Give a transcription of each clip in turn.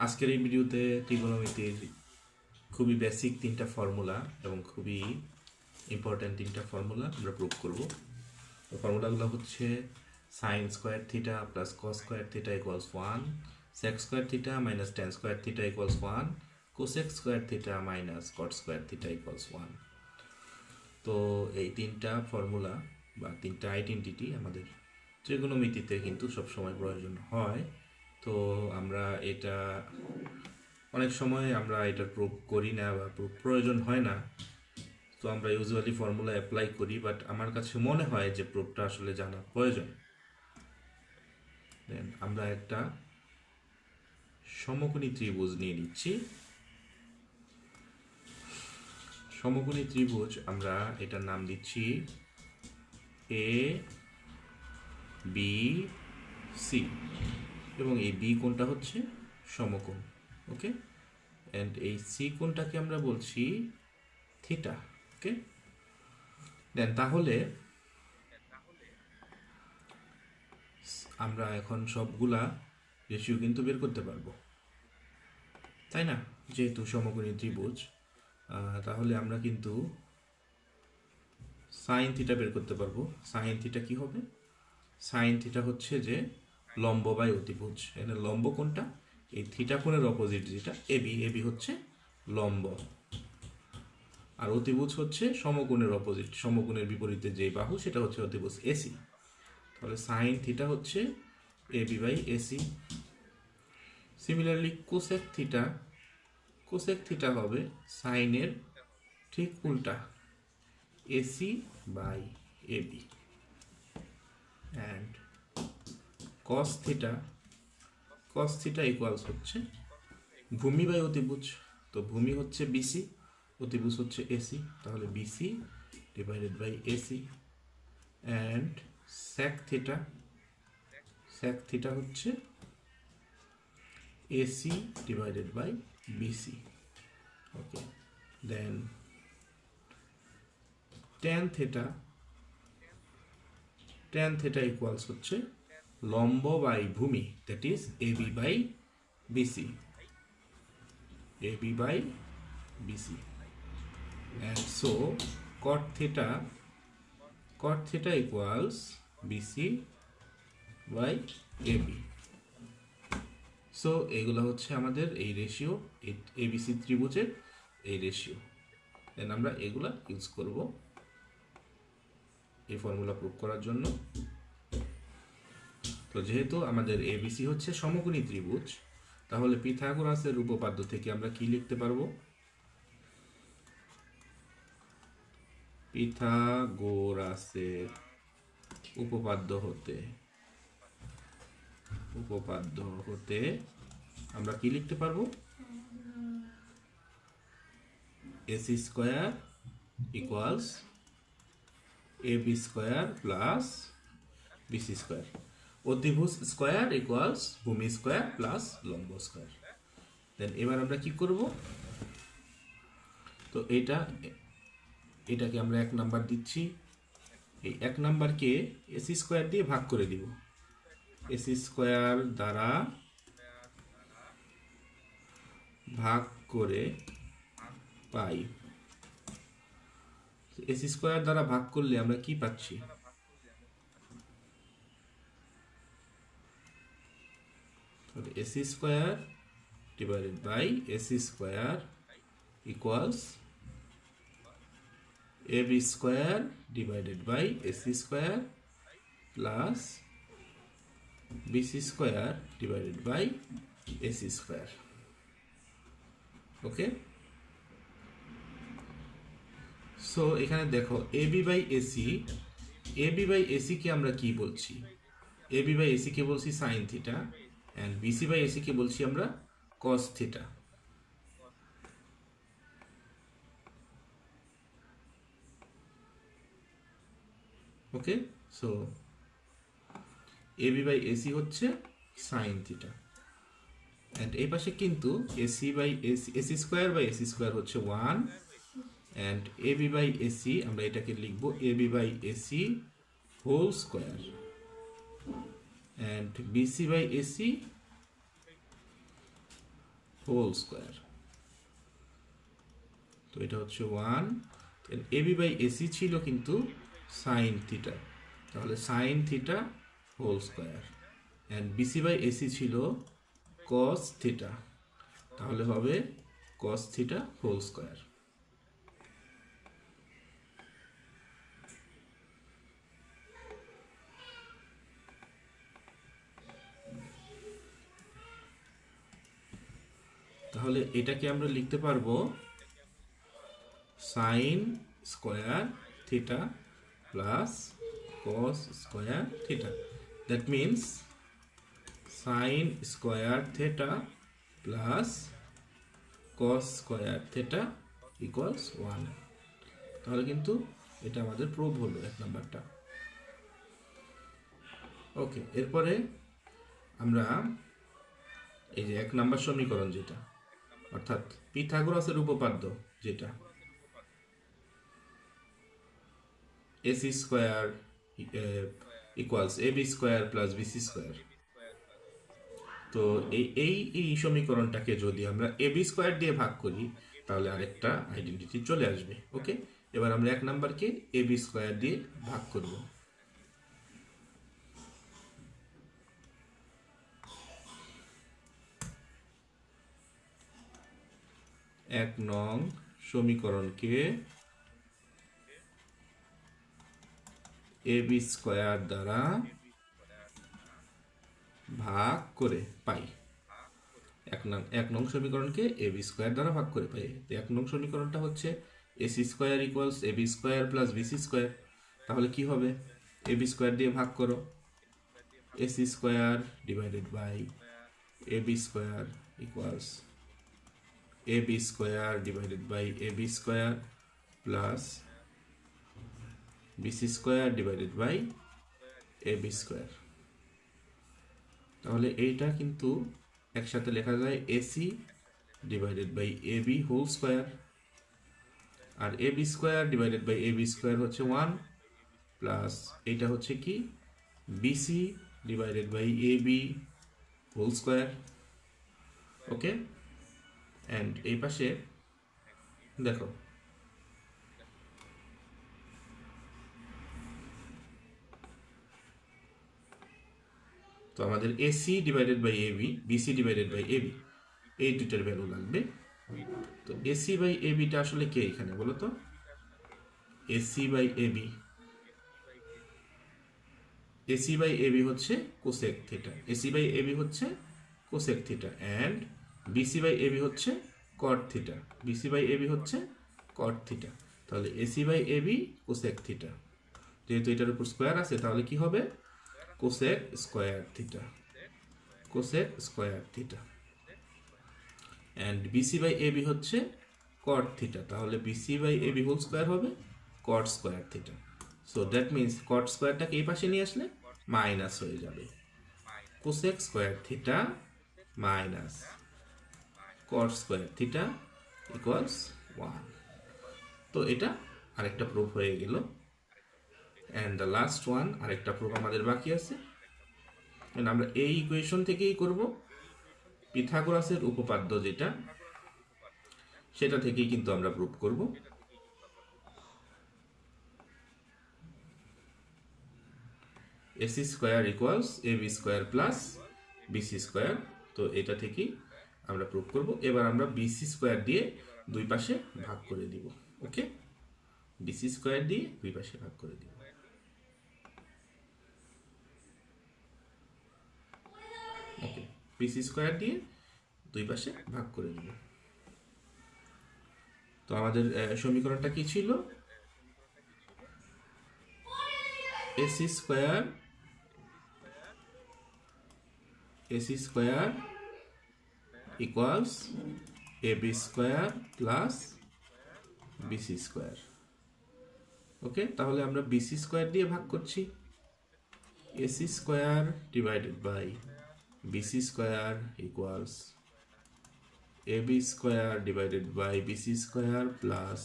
আজকের এই ভিডিওতে ত্রিকোণমিতির খুবই বেসিক তিনটা ফর্মুলা এবং খুবই ইম্পর্ট্যান্ট তিনটা ফর্মুলা আমরা প্রুভ করব। তো ফর্মুলাগুলো হচ্ছে sine square theta plus cos square theta equals 1, sec square theta minus tan square theta equals 1, cosec square theta minus cot square theta equals 1। তো এই তিনটা ফর্মুলা বা তিনটা আইডেন্টিটি আমাদের ত্রিকোণমিতিতে কিন্তু সবসময় প্রয়োজন হয়। তো আমরা এটা অনেক সময় আমরা এটা প্রুভ করি না বা প্রুভ প্রয়োজন হয় না, তো আমরা ইউজুয়ালি ফর্মুলা অ্যাপ্লাই করি, বাট আমার কাছে মনে হয় যে প্রুফটা আসলে জানা প্রয়োজন। দেন আমরা একটা সমকোণী ত্রিভুজ নিয়ে নিচ্ছি। সমকোণী ত্রিভুজ আমরা এটার নাম দিচ্ছি এ বি সি, এবং এই বি কোণটা হচ্ছে সমকোণ। ওকে, অ্যান্ড এই সি কোণটাকে আমরা বলছি থিটা। ওকে, দেন তাহলে আমরা এখন সবগুলা রেশিও কিন্তু বের করতে পারবো, তাই না? যেহেতু সমকোণী ত্রিভুজ, তাহলে আমরা কিন্তু সাইন থিটা বের করতে পারবো। সাইন থিটা কি হবে? সাইন থিটা হচ্ছে যে লম্ব বাই অতিভুজ। এখানে লম্ব কোনটা? এই থিটা কোণের অপোজিট যেটা এবি, এবি হচ্ছে লম্ব, আর অতিভুজ হচ্ছে সমকোণের অপোজিট, সমকোণের বিপরীতে যে বাহু সেটা হচ্ছে অতিভুজ এসি। তাহলে সাইন থিটা হচ্ছে AB by AC. Similarly cosec theta, cosec theta হবে সাইনের ঠিক উল্টা, AC by AB. And cos theta, cos theta equals হচ্ছে ভূমি বাই অতিভুজ। তো ভূমি হচ্ছে বিসি, অতিভুজ হচ্ছে এসি, তাহলে BC divided by AC. And sec theta, sec theta হচ্ছে AC divided by BC. Okay, then tan theta, tan theta equals হচ্ছে লম্ব বাই ভূমি, that is AB by BC, AB by BC. And so cot theta, cot theta equals BC by AB. So এগুলো হচ্ছে আমাদের এই ratio, ABC ত্রিভুজের এই রেশিও। দেন আমরা এগুলা ইউজ করব এই ফর্মুলা প্রুভ করার জন্য। তো যেহেতু আমাদের এবিসি হচ্ছে সমকোণী ত্রিভুজ, তাহলে পিথাগোরাসের উপপাদ্য থেকে আমরা কি লিখতে পারবো? পিথাগোরাসের উপপাদ্য হতে, উপপাদ্য হতে আমরা কি লিখতে পারবো? AC square equals AB square plus BC square, অতিভুজ স্কোয়ার ইকুয়ালস ভূমি স্কোয়ার প্লাস লম্ব স্কোয়ার। দেন এবার আমরা কি করব? তো এটাকে আমরা 1 নাম্বার দিচ্ছি, এই 1 নাম্বারকে এসি স্কোয়ার দিয়ে ভাগ করে দিব। এসি স্কোয়ার দ্বারা ভাগ করে পাই, এসি স্কোয়ার দ্বারা ভাগ করলে আমরা কি পাচ্ছি? AC square divided by AC square equals AB square divided by AC square plus BC square divided by AC square. Okay, so এখানে দেখো AB by AC, AB by AC কে আমরা কি বলছি? এবি বাই এসি কে বলছি sine theta, and BC by AC কে বলছি আমরা cos theta. Okay, so AB by AC হচ্ছে সাইন থিটা, অ্যান্ড এই পাশে কিন্তু AC by AC, AC square by AC square হচ্ছে 1, অ্যান্ড এবি বাই এসি আমরা এটাকে লিখব AB by AC whole square, and BC by AC whole square. তো এটা হচ্ছে 1। এবি বাই এসি ছিল কিন্তু সাইন থিটা, তাহলে sine theta whole square. And BC by AC ছিল কস থিটা, তাহলে হবে কস থিটা হোল স্কোয়ার। তাহলে এটাকে আমরা লিখতে পারবো sign square theta plus cos square theta. That means sign square theta plus cos square theta equals 1। তাহলে কিন্তু এটা আমাদের প্রুভ হলো 1 নাম্বারটা। ওকে, এরপরে আমরা এই যে 1 নাম্বার সমীকরণ যেটা, অর্থাৎ পিথাগোরাসের উপপাদ্য যেটা AC square equals AB square plus BC square. তো এই সমীকরণটাকে যদি আমরা এবি স্কোয়ার দিয়ে ভাগ করি তাহলে আরেকটা আইডেন্টিটি চলে আসবে। ওকে, এবার আমরা 1 নাম্বারকে এবি স্কোয়ার দিয়ে ভাগ করব। এক নং সমীকরণকে এবি স্কোয়ার দ্বারা ভাগ করে পাই। এক নং সমীকরণকে এবি স্কোয়ার দ্বারা ভাগ করে পাই। 1 নং সমীকরণটা হচ্ছে AC square equals AB square plus BC square. তাহলে কি হবে? এবি স্কোয়ার দিয়ে ভাগ করো, AC square divided by AB square equals AB square divided by AB square plus BC square divided by AB square. তাহলে এইটা কিন্তু একসাথে লেখা যায় AC divided by AB whole square, আর AB square divided by AB square হচ্ছে 1 plus এইটা হচ্ছে কি BC divided by AB whole square. Okay, and এই পাশে দেখো তো আমাদের AC divided by AB, BC divided by AB, এই দুইটার ভ্যালু লাগবে। তো এসি বাই এবিটা আসলে কে এখানে বলো তো? AC by AB, AC by AB হচ্ছে cosec theta, AC by AB হচ্ছে cosec theta, and BC by AB হচ্ছে cot theta, BC by AB হচ্ছে কট থিটা। তাহলে AC by AB cosec theta, যেহেতু এটার উপর স্কোয়ার আছে তাহলে কি হবে? Cosec square theta, cosec square theta. And BC by AB হচ্ছে কট থিটা, তাহলে BC by AB whole square হবে cot square theta. So that means কট স্কোয়ারটাকে এই পাশে নিয়ে আসলে মাইনাস হয়ে যাবে, cosec square theta minus cot square theta equals 1। তো এটা আরেকটা প্রুফ হয়ে গেল। অ্যান্ড দ্য লাস্ট ওয়ান, আরেকটা প্রুফ আমাদের বাকি আছে। আমরা এই ইকুয়েশন থেকেই করব, পিথাগোরাসের উপপাদ্য যেটা সেটা থেকেই কিন্তু আমরা প্রুফ করব। AC square equals AB square plus BC square. তো এটা থেকেই আমরা প্রুফ করব। এবার আমরা বিসি স্কোয়ার দিয়ে দুই পাশে ভাগ করে দিব। ওকে, বিসি স্কোয়ার দিয়ে দুই পাশে ভাগ করে দিব। ওকে, বিসি স্কোয়ার দিয়ে দুই পাশে ভাগ করে দিব। তো আমাদের সমীকরণটা কি ছিল? AC square equals AB square plus BC square. Okay, তাহলে আমরা বিসি স্কোয়ার দিয়ে ভাগ করছি, AC square divided by BC square equals AB square divided by BC square plus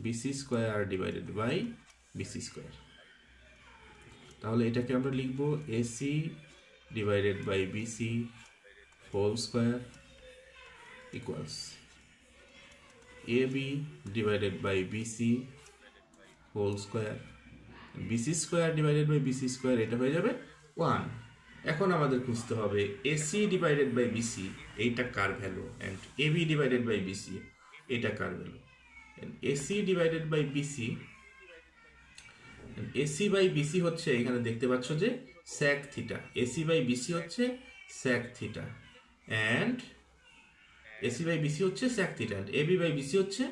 BC square divided by BC square. তাহলে এটাকে আমরা লিখব AC divided by BC whole square equals AB divided by BC whole square, BC square divided by BC square, এটা হয়ে যাবে 1। এখন আমাদের খুঁজতে হবে AC ডিভাইডেড বাই BC, এইটা কার value, and AB divided by BC, এটা কার value. AC divided by BC, AC by BC হচ্ছে, এখানে দেখতে পাচ্ছ যে sec theta, AC by BC হচ্ছে sec theta, and AC by BC হচ্ছে sec theta, and AB by BC হচ্ছে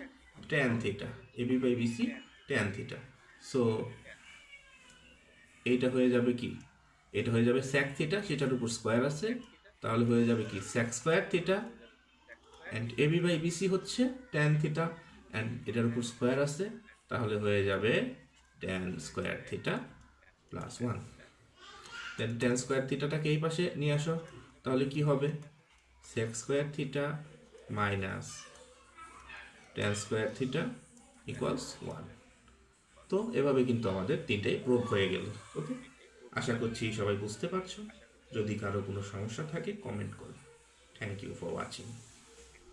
tan theta, AB by BC tan theta. So এইটা হয়ে যাবে কি, এটা হয়ে যাবে sec থিটা, সেটার উপর স্কোয়ার আছে, তাহলে হয়ে যাবে কি sec square theta, and AB by BC হচ্ছে tan থিটা, অ্যান্ড এটার উপর স্কোয়ার আছে, তাহলে হয়ে যাবে tan square theta plus 1। Then tan square থিটাটাকে এই পাশে নিয়ে আসো, তাহলে কি হবে sec square theta minus tan square theta equals 1। তো এভাবে কিন্তু আমাদের তিনটাই প্রুভ হয়ে গেল। ওকে, আশা করছি সবাই বুঝতে পারছো। যদি কারো কোনো সমস্যা থাকে কমেন্ট করো। Thank you for watching.